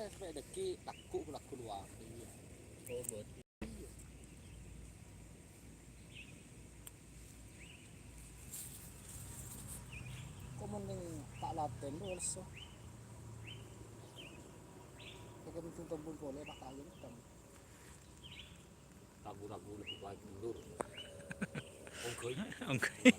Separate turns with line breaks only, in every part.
sampai deki laku keluar. Iya. Oh, buat. Kok mending tak laten dulu so. Pakai pintu tombol boleh tak kayu kan. Ragu-ragu lebih baik mundur. Oke.
Oke.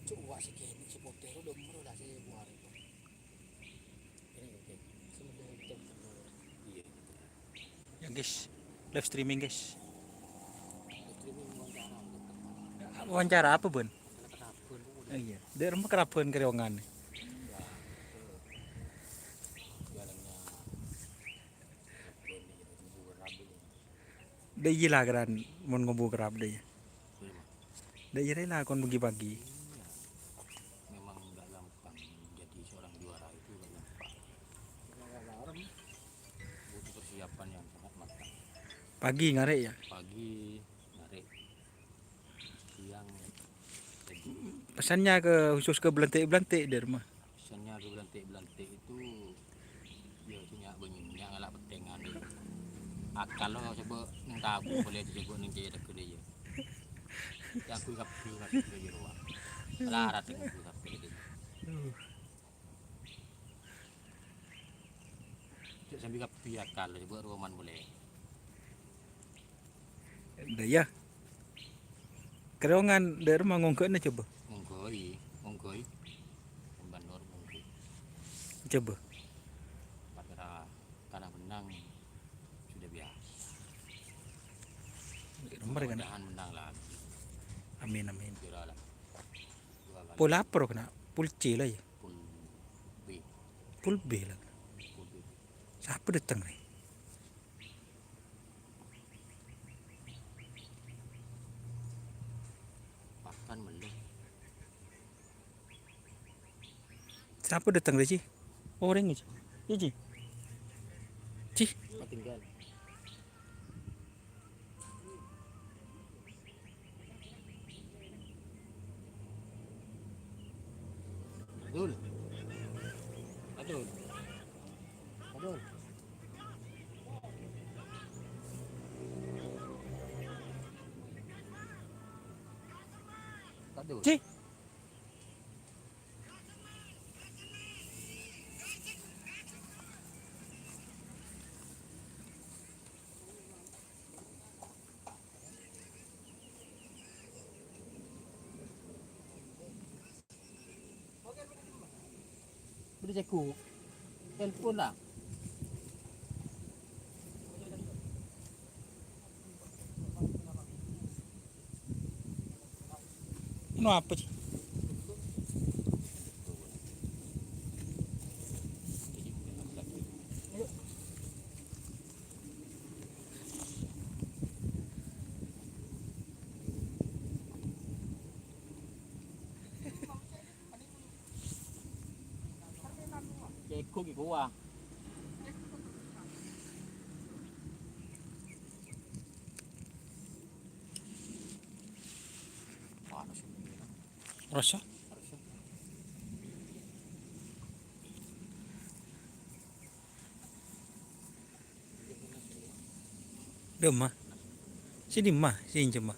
Coba sih kini si potero udah mulu lah si buar itu. Ini oke. Semudah hitam. Iya.
Ya guys, live streaming guys.
Streaming wawancara untuk teman.
Wawancara apa bun?
Kenapa
Oh, iya, dia rumah kerapuan keriongan.
enggak jalannya telepon di Jumbo Rabu.
Dia gila kan, mau ngobrol kerap dia.
Iya.
Dia gila lah kon bagi-bagi.
Iya. Memang enggak gampang jadi seorang juara itu enggak gampang. Butuh persiapan yang sangat matang.
Pagi ngarek ya.
Pagi narik, siang lagi.
Pesannya khusus ke belantik-belantik di rumah.
Pesannya ke belantik-belantik itu ya punya banyak ngalak petengan deh. Akal lo coba neng tabu boleh coba neng jaya dekat dia. Yang aku kapi di ruang. Larat yang aku kapi dia. Sambil kapi akal coba ruangan boleh.
Dah ya. Keriongan di rumah ngongkoknya coba.
Monggoi. Bandor monggoi.
Coba.
Pada tanah menang sudah biasa.
Nomor kan.
Mudah-mudahan menang lagi.
Amin amin.
Kira lah.
Pul apa kena? Pul C lah ya.
Pul B.
Pul B lah.
Pul B.
Siapa datang nih?
Pakan meluk.
Siapa datang nih sih? Orang ini. Ini. Cih.
Tinggal. Adul. Adul. Adul. Adul.
Cih.
Udah ceku. Telepon lah.
Ini apa sih?
Ceku gitu wah. Panas ini.
Rasa?
Harusnya.
Dia mah. Sini mah, sini cuma.